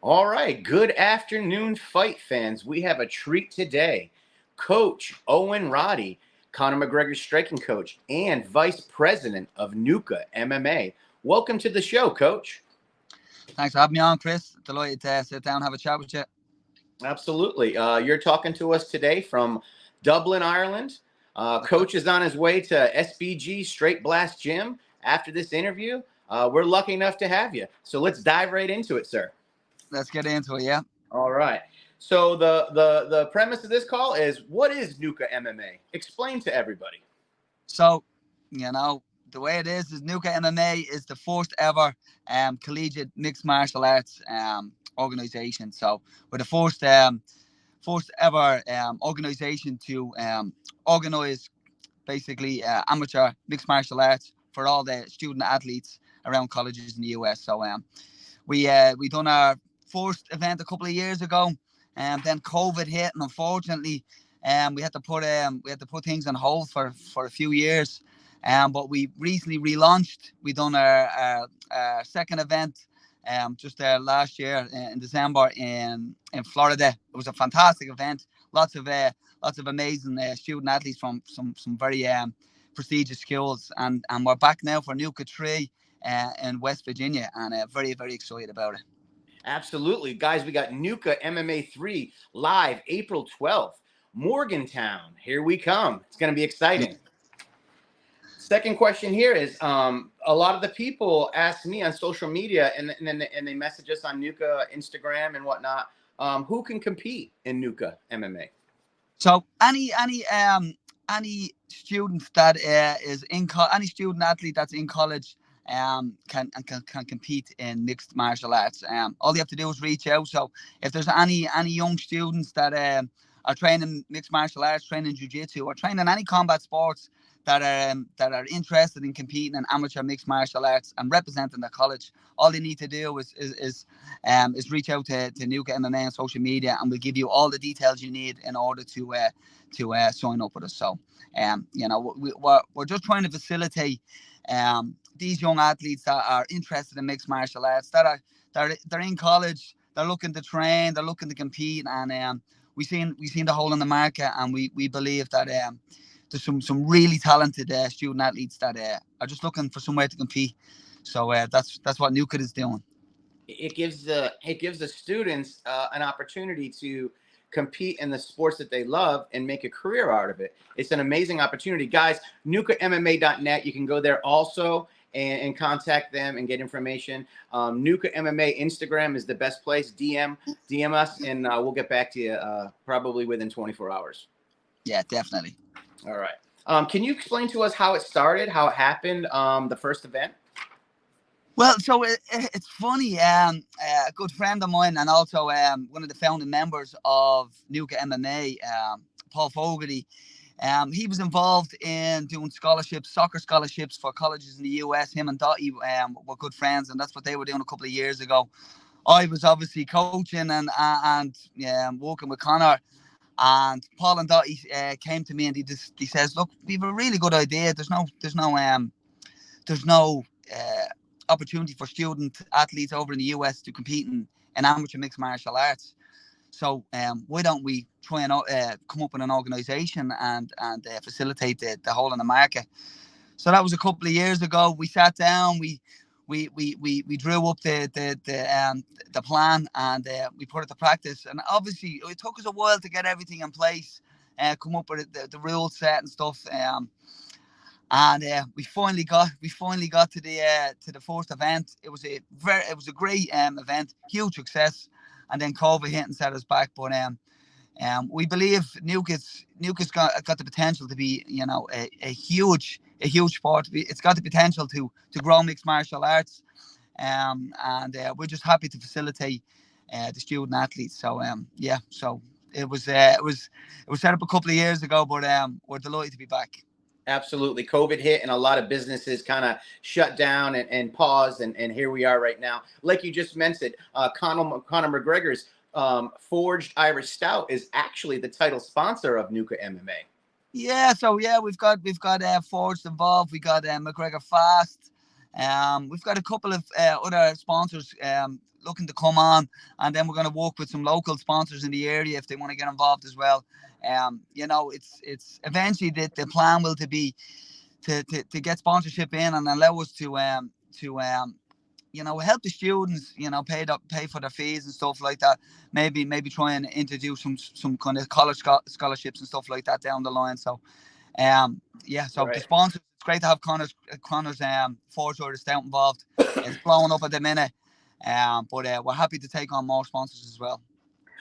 All right, good afternoon, fight fans. We have a treat today. Coach Owen Roddy, Conor McGregor's striking coach and vice president of Nuca MMA. Welcome to the show, Coach. Thanks for having me on, Chris. Delighted to sit down and have a chat with you. Absolutely. You're talking to us today from Dublin, Ireland. Coach is on his way to SBG Straight Blast Gym after this interview. We're lucky enough to have you. So let's dive right into it, sir. Let's get into it, yeah? All right. So the premise of this call is, what is Nuca MMA? Explain to everybody. So, the way it is Nuca MMA is the first ever collegiate mixed martial arts organization. So we're the first ever organization to organize basically amateur mixed martial arts for all the student athletes around colleges in the US. So we done our first event a couple of years ago, and then COVID hit, and unfortunately, we had to put things on hold for a few years. But we recently relaunched. We done our second event just last year in December in Florida. It was a fantastic event. Lots of amazing student athletes from some very prestigious schools, and we're back now for Nuca 3 in West Virginia, and very, very excited about it. Absolutely. Guys, we got Nuca MMA 3 live April 12th. Morgantown, here we come. It's going to be exciting. Second question here is, a lot of the people ask me on social media, and they message us on Nuca Instagram and whatnot, who can compete in Nuca MMA? So any student that any student athlete that's in college can compete in mixed martial arts. All you have to do is reach out. So if there's any young students that are training mixed martial arts, training jiu-jitsu, or training any combat sports that are interested in competing in amateur mixed martial arts and representing the college, all they need to do is reach out to Nuca MMA on social media, and we'll give you all the details you need in order to sign up with us. So we're just trying to facilitate these young athletes that are interested in mixed martial arts, they're in college, they're looking to train, they're looking to compete, and we seen the hole in the market, and we believe that there's some really talented student athletes that are just looking for somewhere to compete. So that's what Nuca is doing. It gives the students an opportunity to compete in the sports that they love and make a career out of it. It's an amazing opportunity, guys. NucaMMA.net. You can go there also and contact them and get information. Nuca MMA Instagram is the best place. DM us, and we'll get back to you probably within 24 hours. Yeah, definitely. All right. Can you explain to us how it started, how it happened, the first event? Well, so it's funny. A good friend of mine, and also one of the founding members of Nuca MMA, Paul Fogarty, he was involved in doing scholarships, soccer scholarships for colleges in the US. Him and Dottie were good friends, and that's what they were doing a couple of years ago. I was obviously coaching and working with Conor. And Paul and Dottie came to me, and he says, "Look, we have a really good idea. There's no opportunity for student athletes over in the US to compete in amateur mixed martial arts. So why don't we try and come up with an organisation and facilitate the whole in the market?" So that was a couple of years ago. We sat down, we drew up the plan, and we put it to practice. And obviously, it took us a while to get everything in place, come up with the rule set and stuff. And we finally got to the first event. It was a great event, huge success. And then COVID hit and set us back. But we believe Nuca's got the potential to be, a huge sport. It's got the potential to grow mixed martial arts, and we're just happy to facilitate the student athletes. So so it was set up a couple of years ago, but we're delighted to be back. Absolutely. COVID hit and a lot of businesses kind of shut down and paused. And here we are right now. Like you just mentioned, Conor McGregor's Forged Irish Stout is actually the title sponsor of Nuca MMA. Yeah, so we've got Forged involved. We got McGregor Fast. We've got a couple of other sponsors looking to come on, and then we're going to work with some local sponsors in the area if they want to get involved as well. You know, it's eventually the plan will be to get sponsorship in and allow us to you know, help the students, you know, pay for their fees and stuff like that. Maybe try and introduce some kind of college scholarships and stuff like that down the line. So yeah, so the sponsors, it's great to have Conor's Forge Order Stout involved. It's blowing up at the minute. But we're happy to take on more sponsors as well.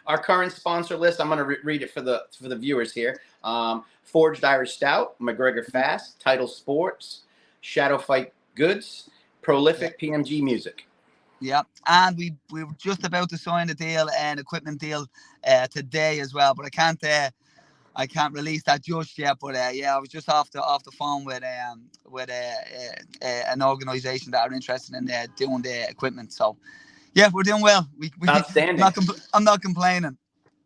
Our current sponsor list, I'm going to read it for the viewers here. Forged Irish Stout, McGregor Fast, Title Sports, Shadow Fight Goods, Prolific, PMG Music. Yeah, and we were just about to sign a deal, an equipment deal today as well, but I can't release that just yet. But yeah, I was just off the phone with an organisation that are interested in doing the equipment. So yeah, we're doing well. Outstanding. I'm not complaining.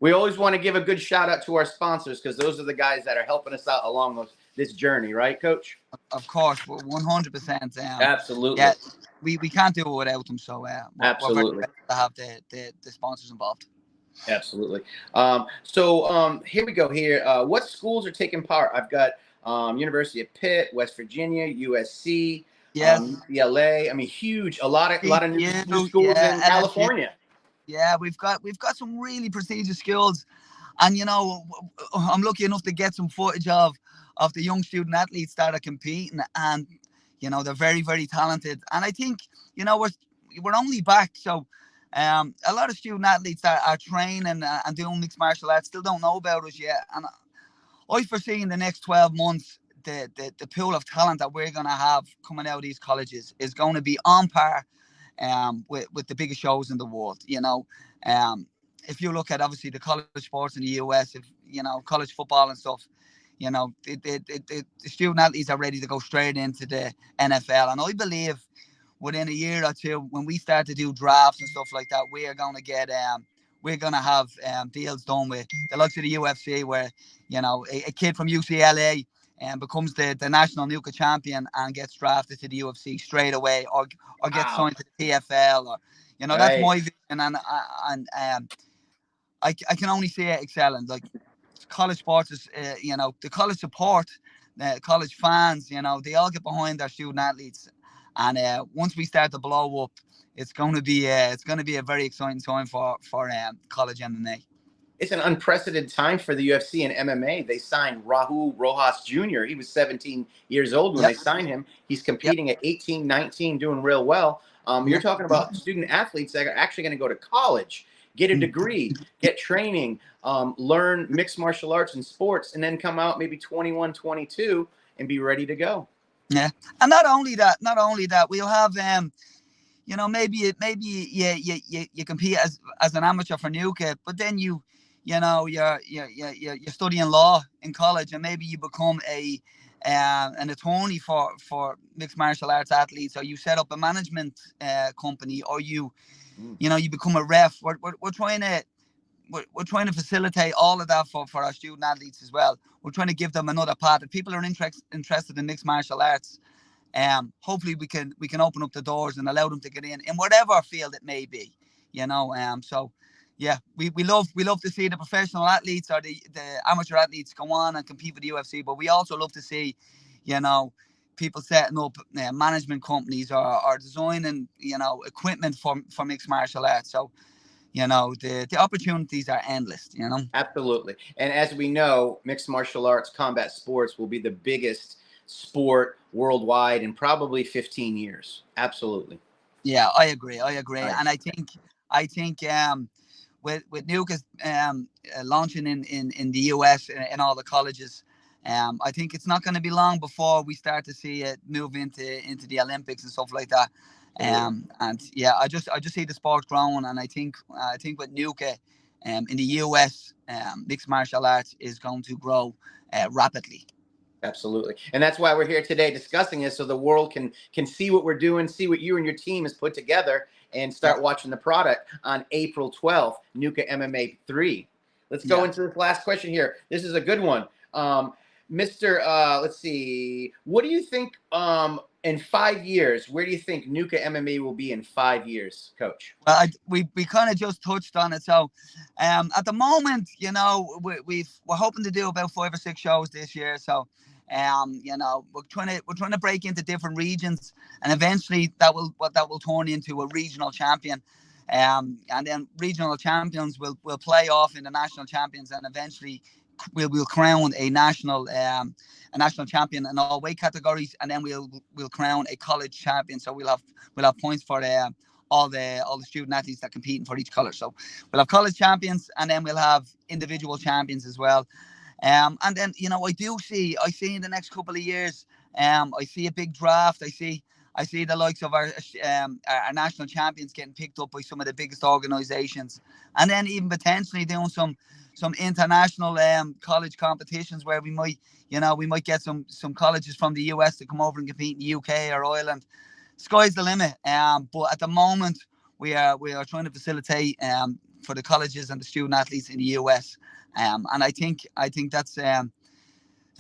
We always want to give a good shout out to our sponsors because those are the guys that are helping us out along this journey, right, Coach? Of course, 100%. Absolutely. Yeah, we can't do it without them. So absolutely, we're very to have the sponsors involved. Absolutely. So here we go. Here, what schools are taking part? I've got University of Pitt, West Virginia, USC, yes, UCLA. I mean, huge. A lot of new schools in California. Yeah, we've got some really prestigious schools, and you know, I'm lucky enough to get some footage of the young student athletes that are competing, and you know, they're very, very talented. And I think, you know, we're only back, so a lot of student athletes that are training and doing mixed martial arts still don't know about us yet. And I foresee in the next 12 months the pool of talent that we're going to have coming out of these colleges is going to be on par with the biggest shows in the world. You know, if you look at obviously the college sports in the US, if you know, college football and stuff, you know, the student athletes are ready to go straight into the NFL. And I believe within a year or two, when we start to do drafts and stuff like that, we are going to get we're going to have deals done with the likes of the UFC, where you know a kid from UCLA becomes the national Nuca champion and gets drafted to the UFC straight away, or gets signed to the TFL, or you know, that's my vision. And I can only see it excelling. Like college sports is, you know, the college support, the college fans, you know, they all get behind their student athletes. And once we start to blow up, it's going to be a very exciting time for college MMA. It's an unprecedented time for the UFC and MMA. They signed Rahul Rojas Jr. He was 17 years old when they signed him. He's competing at 18, 19, doing real well. You're talking about student athletes that are actually going to go to college, get a degree, get training, learn mixed martial arts and sports, and then come out maybe 21, 22 and be ready to go. Yeah, and not only that, we'll have you know, maybe you compete as an amateur for Nuca, but then you know, you're studying law in college, and maybe you become an attorney for mixed martial arts athletes, or you set up a management company, or you know, you become a ref. We're trying to facilitate all of that for our student athletes as well. We're trying to give them another path. If people are interested in mixed martial arts, hopefully we can open up the doors and allow them to get in whatever field it may be, you know. So yeah, we love to see the professional athletes or the amateur athletes go on and compete for the UFC, but we also love to see, you know, people setting up management companies or designing, you know, equipment for mixed martial arts. So you know, the opportunities are endless, you know. Absolutely. And as we know, mixed martial arts, combat sports will be the biggest sport worldwide in probably 15 years. Absolutely. Yeah, I agree. Right. And I think with Nuca's launching in the US in all the colleges, I think it's not going to be long before we start to see it move into the Olympics and stuff like that. And yeah, I just see the sport growing, and I think with Nuca in the US, mixed martial arts is going to grow rapidly. Absolutely. And that's why we're here today discussing this, so the world can see what we're doing, see what you and your team has put together, and start watching the product on April 12th, Nuca MMA 3. Let's go into this last question here. This is a good one. Mr. Let's see. What do you think In 5 years, where do you think Nuca MMA will be in 5 years, Coach? Well, we kind of just touched on it. So, at the moment, we're hoping to do about 5 or 6 shows this year. So, we're trying to break into different regions, and eventually that will turn into a regional champion. And then regional champions will play off in the national champions, and eventually we'll crown a national champion in all weight categories, and then we'll crown a college champion. So we'll have points for all the student athletes that compete for each color. So we'll have college champions, and then we'll have individual champions as well. And then I see in the next couple of years, I see a big draft. I see the likes of our national champions getting picked up by some of the biggest organizations, and then even potentially doing some international college competitions where we might get some colleges from the US to come over and compete in the UK or Ireland. Sky's the limit. But at the moment we are trying to facilitate for the colleges and the student athletes in the US. And I think that's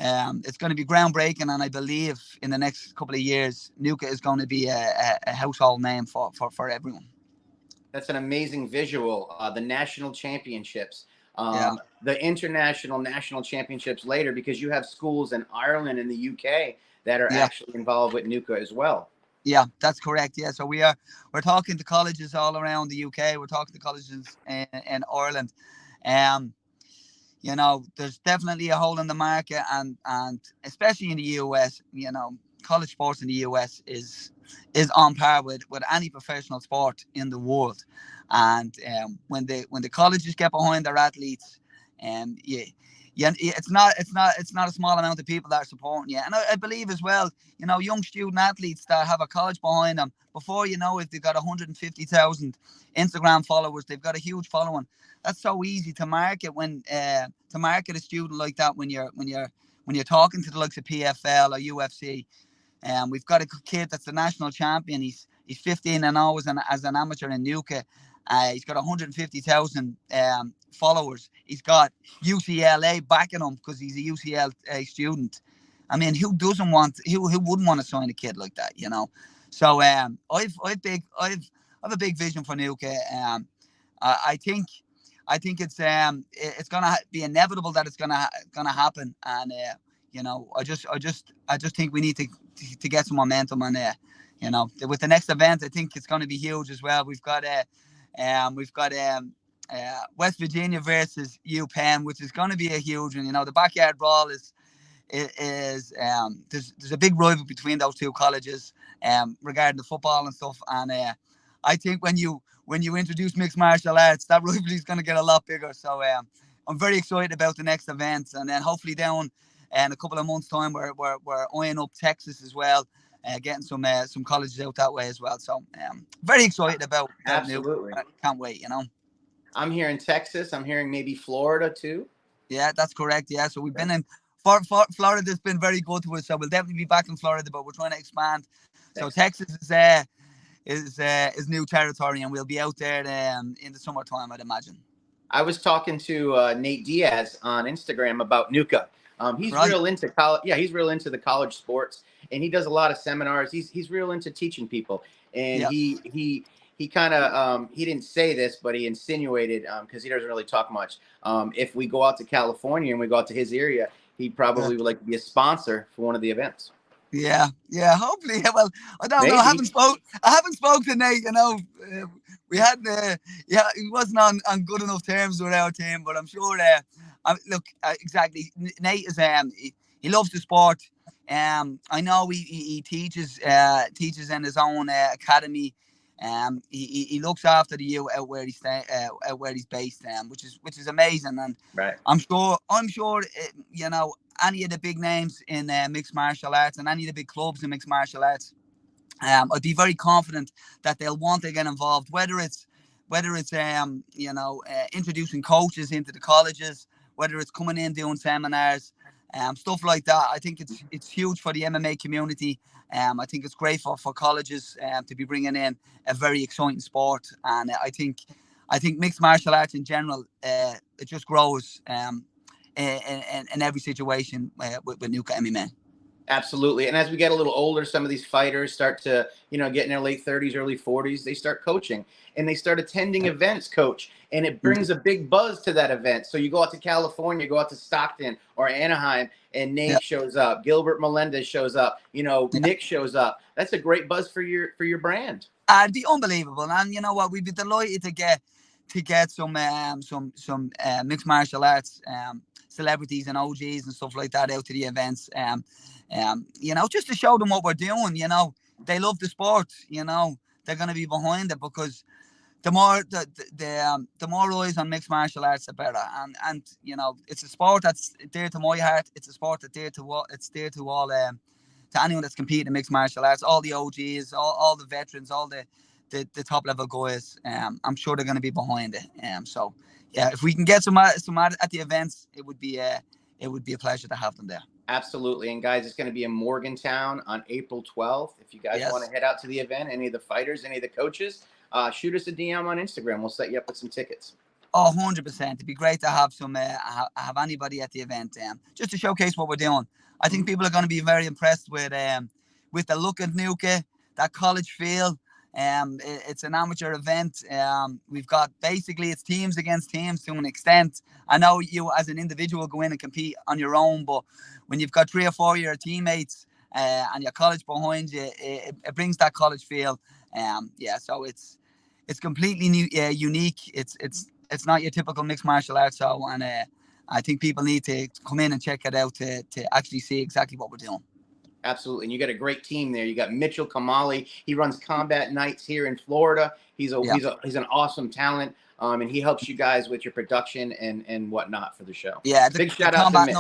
it's going to be groundbreaking, and I believe in the next couple of years, Nuca is going to be a household name for everyone. That's an amazing visual. The national championships, Yeah. the international national championships later, because you have schools in Ireland and the UK that are actually involved with Nuca as well. Yeah, that's correct. Yeah, so we're talking to colleges all around the UK. We're talking to colleges in Ireland. There's definitely a hole in the market, and especially in the US, college sports in the US is on par with any professional sport in the world. And when the colleges get behind their athletes, it's not a small amount of people that are supporting you. And I believe as well, young student athletes that have a college behind them, before you know it, they've got 150,000 Instagram followers. They've got a huge following. That's so easy to market to market a student like that when you're talking to the likes of PFL or UFC. We've got a kid that's the national champion. He's 15-0 as an amateur in Nuca. He's got 150,000 followers. He's got UCLA backing him because he's a UCLA student. I mean, who wouldn't want to sign a kid like that, So I've a big vision for Nuca. I think it's gonna be inevitable that it's gonna happen, and I just think we need to get some momentum, and with the next event, I think it's gonna be huge as well. We've got West Virginia versus UPenn, which is gonna be a huge one. The backyard brawl is there's a big rival between those two colleges regarding the football and stuff, and I think when you introduce mixed martial arts, that rivalry is going to get a lot bigger. So I'm very excited about the next events, and then hopefully down in a couple of months' time, we're eyeing up Texas as well, getting some colleges out that way as well. So very excited about that. Absolutely, can't wait. I'm hearing Texas. I'm hearing maybe Florida too. Yeah, that's correct. Yeah, so we've been in Florida's been very good to us. So we'll definitely be back in Florida, but we're trying to expand. So Texas is new territory, and we'll be out there in the summertime, I'd imagine. I was talking to Nate Diaz on Instagram about Nuca. He's real into college. Yeah, he's real into the college sports, and he does a lot of seminars. He's real into teaching people, and he kind of he didn't say this, but he insinuated, because he doesn't really talk much. If we go out to California and we go out to his area, he probably would like to be a sponsor for one of the events. Yeah, hopefully. Well, I don't know. I haven't spoke to Nate. We had he wasn't on good enough terms with our team, but I'm sure. Look, exactly. Nate is he loves the sport. I know he teaches in his own academy. He looks after the youth out where he's based, which is amazing. And I'm sure any of the big names in mixed martial arts and any of the big clubs in mixed martial arts, I'd be very confident that they'll want to get involved, whether it's introducing coaches into the colleges, whether it's coming in doing seminars, stuff like that. I think it's huge for the MMA community. I think it's great for colleges to be bringing in a very exciting sport, and I think mixed martial arts in general, it just grows in every situation with Nuca MMA. Absolutely. And as we get a little older, some of these fighters start to, get in their late 30s, early 40s. They start coaching and they start attending events, coach. And it brings a big buzz to that event. So you go out to California, go out to Stockton or Anaheim, and Nate shows up. Gilbert Melendez shows up. Nick shows up. That's a great buzz for your brand. It'd be unbelievable. And you know what? We'd be delighted to get some mixed martial arts celebrities and OGs and stuff like that out to the events. Just to show them what we're doing. They love the sport. They're going to be behind it, because the more the more eyes on mixed martial arts, the better. And it's a sport that's dear to my heart. It's a sport that's dear to all to anyone that's competing in mixed martial arts. All the OGs, all the veterans, all the top level guys. I'm sure they're going to be behind it. So yeah, if we can get some at the events, it would be a pleasure to have them there. Absolutely. And guys, it's going to be in Morgantown on April 12th. If you guys want to head out to the event, any of the fighters, any of the coaches, shoot us a DM on Instagram. We'll set you up with some tickets. Oh, 100%. It'd be great to have have anybody at the event, just to showcase what we're doing. I think people are going to be very impressed with the look of Nuca, that college feel. It's an amateur event. We've got basically it's teams against teams to an extent. I know you as an individual go in and compete on your own, but when you've got 3 or 4 of your teammates and your college behind you, it brings that college feel. So it's completely new, unique. It's not your typical mixed martial arts show, and I think people need to come in and check it out to actually see exactly what we're doing. Absolutely. And you got a great team there. You got Mitchell Kamali. He runs combat nights here in Florida. He's an awesome talent. And he helps you guys with your production and whatnot for the show. Yeah. Big shout out to Mitch.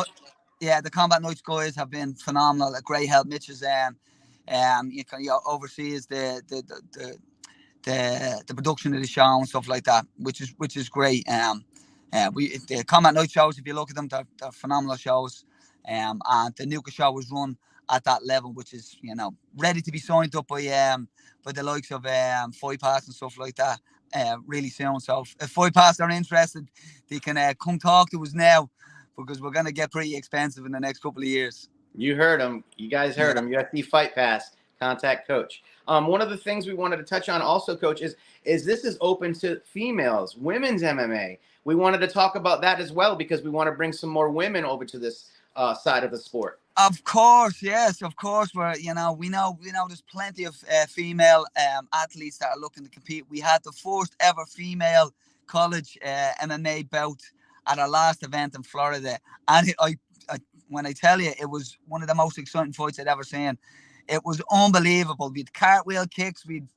The combat nights guys have been phenomenal. A great help. Mitch is oversees the production of the show and stuff like that, which is great. The combat night shows, if you look at them, they're phenomenal shows. And the Nuca show was run at that level, which is ready to be signed up by the likes of Fight Pass and stuff like that really soon. So if Fight Pass are interested, they can come talk to us now, because we're going to get pretty expensive in the next couple of years. You heard him. You guys heard him. UFC Fight Pass. Contact Coach. One of the things we wanted to touch on also, Coach, is this is open to females, women's MMA. We wanted to talk about that as well, because we want to bring some more women over to this side of the sport. Of course, yes, of course. We know there's plenty of female athletes that are looking to compete. We had the first ever female college MMA bout at our last event in Florida, and when I tell you, it was one of the most exciting fights I'd ever seen. It was unbelievable. We had cartwheel kicks, we'd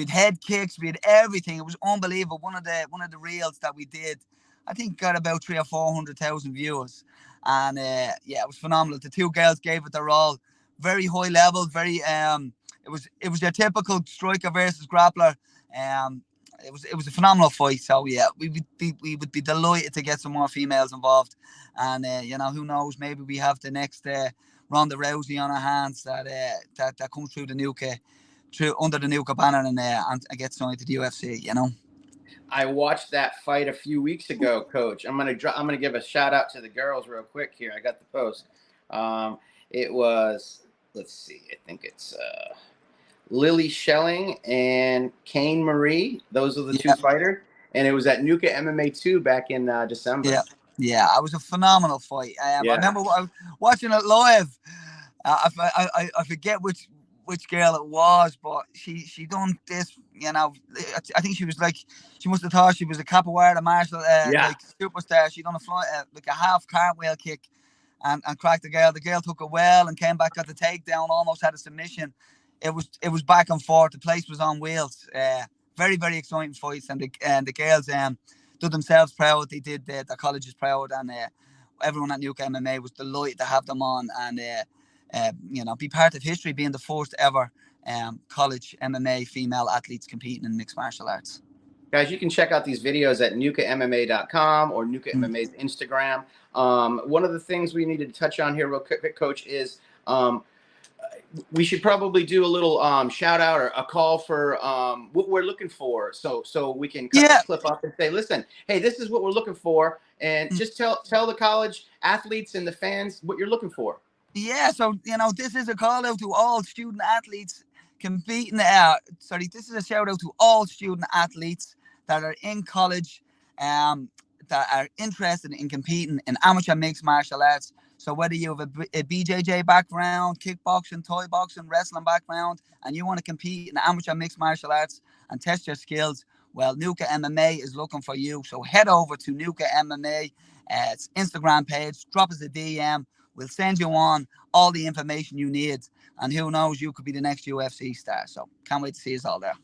head kicks, we had everything. It was unbelievable. One of the reels that we did, I think, got about 300,000 or 400,000 viewers. And it was phenomenal. The two girls gave it their all. Very high level, very it was your typical striker versus grappler. It was a phenomenal fight. So yeah, we would be delighted to get some more females involved. And who knows, maybe we have the next Ronda Rousey on our hands that comes through the Nuca, under the Nuca banner and get signed to the UFC. I watched that fight a few weeks ago, Coach. I'm gonna give a shout out to the girls real quick here. I got the post. It was, let's see, I think it's Lily Schelling and Kane Marie. Those are the two fighters, and it was at Nuca MMA 2 back in December. Yeah, it was a phenomenal fight. I remember watching it live. I forget which girl it was, but she done this. I think she was she must have thought she was a capoeira martial like superstar. She done a half cartwheel kick and cracked the girl. The girl took it well and came back, got the takedown, almost had a submission. It was back and forth. The place was on wheels. Very, very exciting fights, and the girls did themselves proud. They did the colleges proud, and everyone at Nuca MMA was delighted to have them on and be part of history, being the first ever college MMA female athletes competing in mixed martial arts. Guys, you can check out these videos at nucamma.com or Nuca MMA's Instagram. One of the things we needed to touch on here real quick, Coach, is we should probably do a little shout out or a call for what we're looking for, so we can cut this clip up and say, listen, hey, this is what we're looking for, and just tell the college athletes and the fans what you're looking for. Yeah, so this is a call out to all student athletes competing. This is a shout out to all student athletes that are in college, that are interested in competing in amateur mixed martial arts. So whether you have a BJJ background, kickboxing, toy boxing, wrestling background, and you want to compete in amateur mixed martial arts and test your skills, well, Nuca MMA is looking for you. So head over to Nuca MMA, its Instagram page, drop us a DM. We'll send you on all the information you need. And who knows, you could be the next UFC star. So can't wait to see us all there.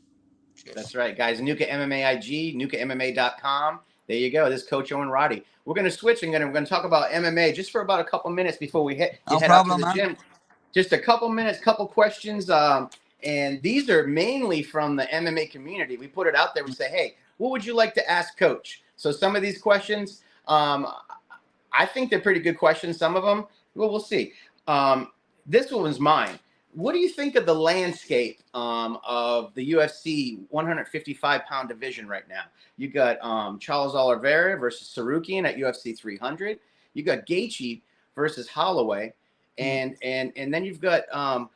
Cheers. That's right, guys. Nuca MMA IG, NucaMMA.com. There you go. This is Coach Owen Roddy. We're going to switch and we're going to talk about MMA just for about a couple minutes before we head out to the gym. Just a couple minutes, couple questions. And these are mainly from the MMA community. We put it out there. We say, hey, what would you like to ask Coach? So some of these questions, I think they're pretty good questions. Some of them, well, we'll see. This one was mine. What do you think of the landscape of the UFC 155-pound division right now? You got Charles Oliveira versus Sarukian at UFC 300. You got Gaethje versus Holloway, and then you've got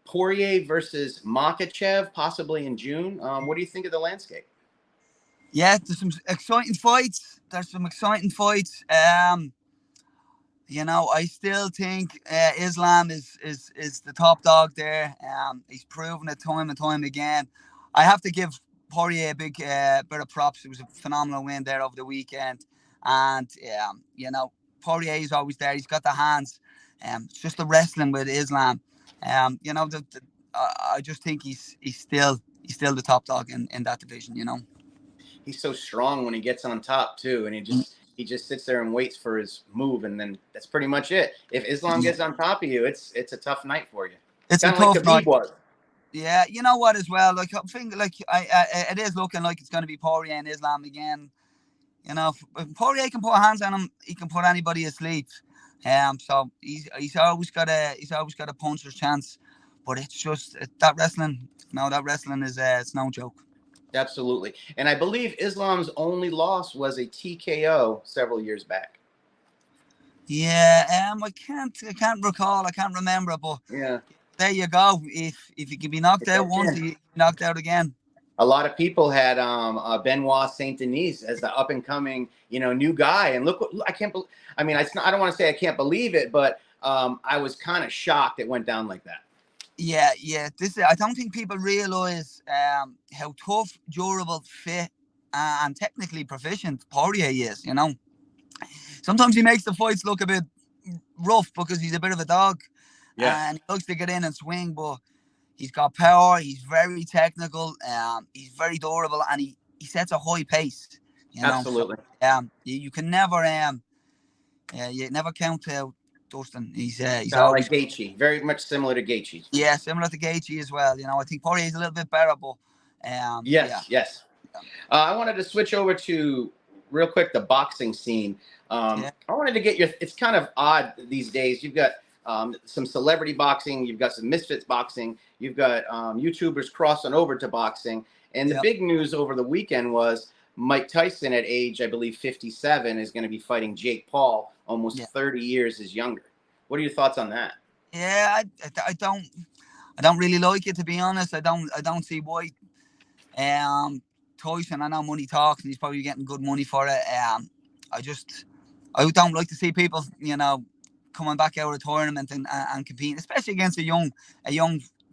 Poirier versus Makhachev possibly in June. What do you think of the landscape? Yeah, there's some exciting fights. I still think Islam is the top dog there. He's proven it time and time again. I have to give Poirier a big bit of props. It was a phenomenal win there over the weekend. And, Poirier is always there. He's got the hands. It's just the wrestling with Islam. I just think he's still the top dog in that division, He's so strong when he gets on top, too. And he just sits there and waits for his move, and then that's pretty much it. If Islam gets on top of you, it's a tough night for you. It's kind of like tough night. Was. Yeah, you know what as well. Like I think, it is looking like it's going to be Poirier and Islam again. If Poirier can put hands on him, he can put anybody asleep. So he's always got a puncher's chance. But it's just that wrestling. No, that wrestling is it's no joke. Absolutely. And I believe Islam's only loss was a TKO several years back. Yeah, I can't recall. I can't remember. But yeah, there you go. If you can be knocked out once, you knocked out again. A lot of people had Benoit Saint Denis as the up and coming, new guy. And look, I can't believe. I mean, I don't want to say I can't believe it, but I was kind of shocked it went down like that. Yeah. I don't think people realize how tough, durable, fit, and technically proficient Poirier is. Sometimes he makes the fights look a bit rough because he's a bit of a dog, and he likes to get in and swing. But he's got power. He's very technical. He's very durable, and he sets a high pace. Absolutely. So, you can never you never count out Dustin. He's always like Gaethje, very much similar to Gaethje. Yeah, similar to Gaethje as well. I think Poirier is a little bit better, but yes. I wanted to switch over to real quick the boxing scene. I wanted to get it's kind of odd these days. You've got some celebrity boxing, you've got some misfits boxing, you've got YouTubers crossing over to boxing, and the big news over the weekend was Mike Tyson at age, I believe, 57 is going to be fighting Jake Paul, almost 30 years his younger. What are your thoughts on that? Yeah, I don't really like it, to be honest. I don't see why. Tyson, I know money talks, and he's probably getting good money for it. I don't like to see people, coming back out of the tournament and competing, especially against a young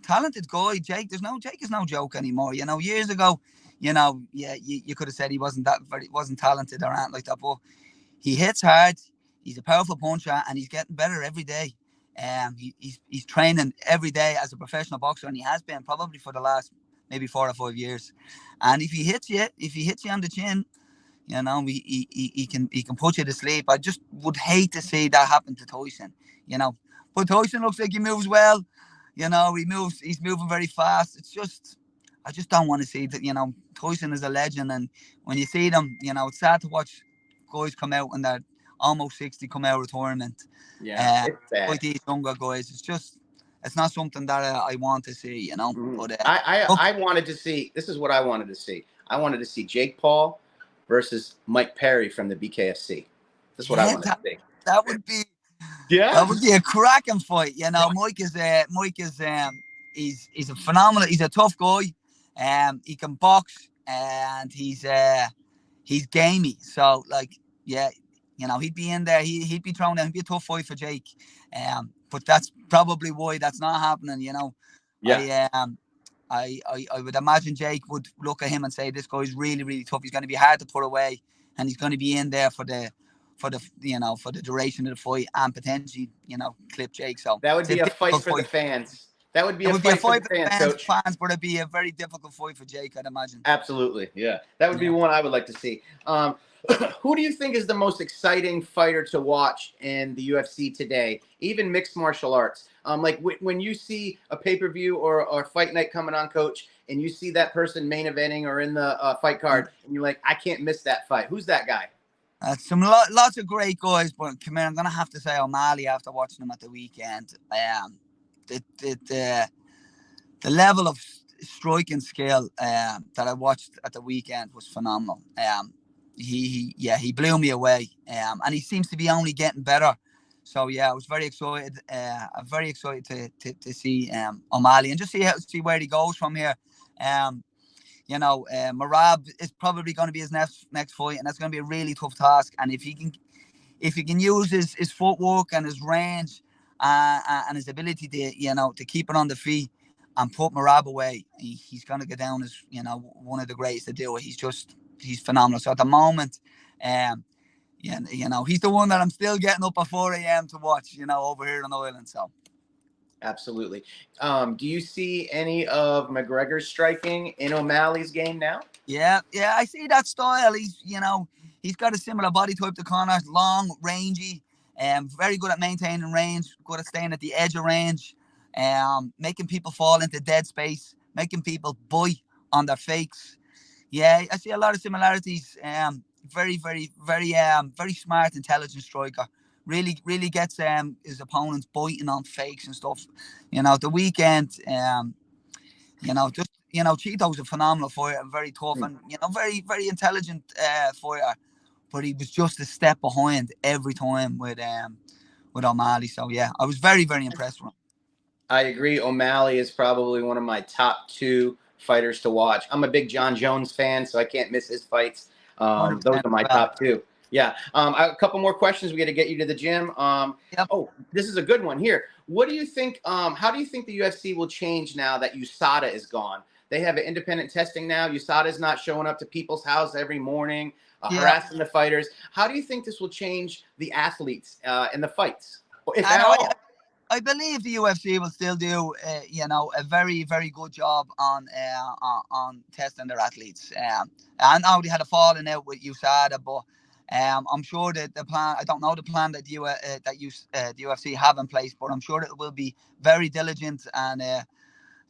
talented guy. Jake is no joke anymore. Years ago, you could have said he wasn't talented or anything like that, but he hits hard. He's a powerful puncher, and he's getting better every day. He's training every day as a professional boxer, and he has been probably for the last maybe 4 or 5 years. And if he hits you on the chin, he can put you to sleep. I just would hate to see that happen to Tyson. But Tyson looks like he moves well. He's moving very fast. I just don't want to see that. Tyson is a legend, and when you see them, it's sad to watch guys come out and they're almost 60 come out of retirement. Yeah, it's sad. Like these younger guys, it's not something that I want to see. But I wanted to see. This is what I wanted to see. I wanted to see Jake Paul versus Mike Perry from the BKFC. That's what I wanted to see. That would be. Yeah. That would be a cracking fight. You know, he's a phenomenal. He's a tough guy. He can box, and he's gamey. So like, yeah, you know, he'd be in there. He'd be thrown out. He'd be a tough fight for Jake. But that's probably why that's not happening. You know, Yeah. I would imagine Jake would look at him and say, this guy's really, really tough. He's going to be hard to put away, and he's going to be in there for the duration of the fight, and potentially, you know, clip Jake. So that would be a fight for the fans. That would be a fight for the fans, Coach. But it'd be a very difficult fight for Jake, I'd imagine. Absolutely, yeah. That would be one I would like to see. Who do you think is the most exciting fighter to watch in the UFC today, even mixed martial arts? Like when you see a pay-per-view or fight night coming on, Coach, and you see that person main eventing or in the fight card, and you're like, I can't miss that fight. Who's that guy? Lots of great guys, but come here, I'm going to have to say O'Malley after watching him at the weekend. The level of striking skill that I watched at the weekend was phenomenal. He blew me away, and he seems to be only getting better. So yeah, I was very excited. I'm very excited to see O'Malley and just see where he goes from here. You know, Marab is probably going to be his next fight, and that's going to be a really tough task. And if he can use his footwork and his range and his ability to keep it on the feet and put Marab away, he's going to go down as, you know, one of the greatest to do it. He's phenomenal. So at the moment, you know, he's the one that I'm still getting up at 4 a.m. to watch, you know, over here in Ireland. So. Absolutely. Do you see any of McGregor's striking in O'Malley's game now? Yeah, I see that style. He's got a similar body type to Conor, long, rangy, very good at maintaining range, good at staying at the edge of range, making people fall into dead space, making people bite on their fakes. Yeah, I see a lot of similarities. Very, very, very, very smart, intelligent striker. Really gets his opponents biting on fakes and stuff. You know, the weekend, Cheeto's a phenomenal fighter, very tough, and, you know, very, very intelligent fighter. But he was just a step behind every time with O'Malley. So yeah, I was very, very impressed with him. I agree. O'Malley is probably one of my top 2 fighters to watch. I'm a big John Jones fan, so I can't miss his fights. Those are my top 2. Yeah. A couple more questions. We got to get you to the gym. Yep. Oh, this is a good one here. What do you think? How do you think the UFC will change now that USADA is gone? They have an independent testing now. USADA is not showing up to people's house every morning, harassing the fighters. How do you think this will change the athletes in the fights, if at all? I believe the UFC will still do, a very, very good job on testing their athletes. I know they had a falling out with USADA, but I'm sure that the plan, I don't know the plan that the UFC have in place, but I'm sure that it will be very diligent, and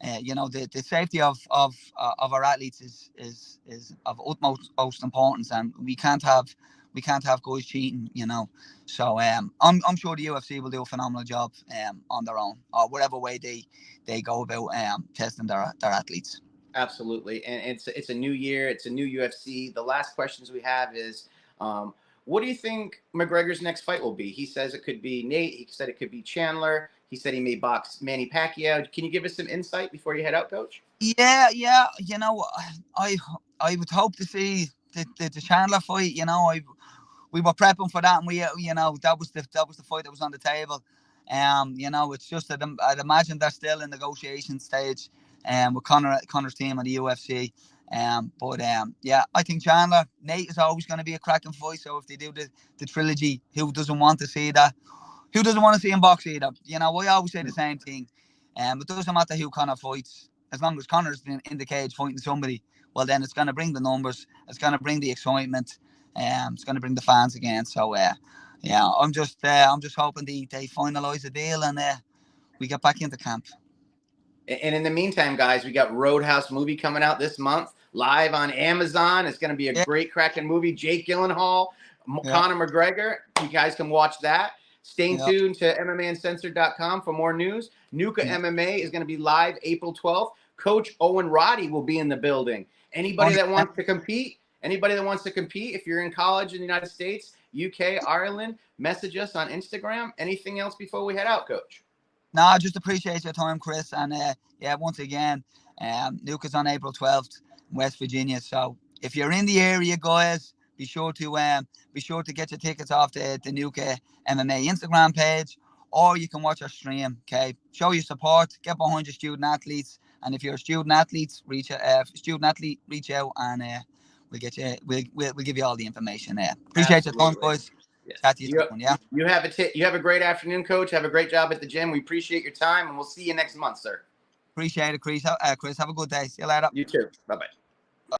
the safety of our athletes is of utmost importance, and we can't have guys cheating, you know. So I'm sure the UFC will do a phenomenal job on their own, or whatever way they go about testing their athletes. Absolutely, and it's a new year, it's a new UFC. The last questions we have is, what do you think McGregor's next fight will be? He says it could be Nate. He said it could be Chandler. He said he may box Manny Pacquiao. Can you give us some insight before you head out, Coach? Yeah. You know, I would hope to see the Chandler fight. You know, we were prepping for that, and that was the fight that was on the table. You know, it's just that I'd imagine they're still in negotiation stage with Conor's team and the UFC. Yeah, I think Chandler, Nate is always going to be a cracking fight. So if they do the trilogy, who doesn't want to see that? Who doesn't want to see him box either? You know, we always say the same thing. It doesn't matter who Conor fights, as long as Conor's in the cage fighting somebody. Well, then it's going to bring the numbers. It's going to bring the excitement. It's going to bring the fans again. So yeah, I'm just hoping they finalise the deal and we get back into camp. And in the meantime, guys, we got Roadhouse movie coming out this month, live on Amazon. It's going to be a great cracking movie. Jake Gyllenhaal, Conor McGregor. You guys can watch that. Stay tuned to MMAuncensored.com for more news. Nuca MMA is going to be live April 12th. Coach Owen Roddy will be in the building. Anybody that wants to compete Anybody that wants to compete, if you're in college in the United States, UK, Ireland, message us on Instagram. Anything else before we head out, Coach? No, I just appreciate your time, Chris. And yeah, once again, Nuca's on April 12th in West Virginia. So if you're in the area, guys, be sure to get your tickets off the Nuca MMA Instagram page, or you can watch our stream. Okay, show your support, get behind your student athletes, and if you're a student athlete, reach out, and we'll get you. We'll give you all the information there. Appreciate your time, boys. Yes. Chat to you soon, yeah. You have a great afternoon, Coach. Have a great job at the gym. We appreciate your time, and we'll see you next month, sir. Appreciate it, Chris. Chris, have a good day. See you later. You too. Bye-bye.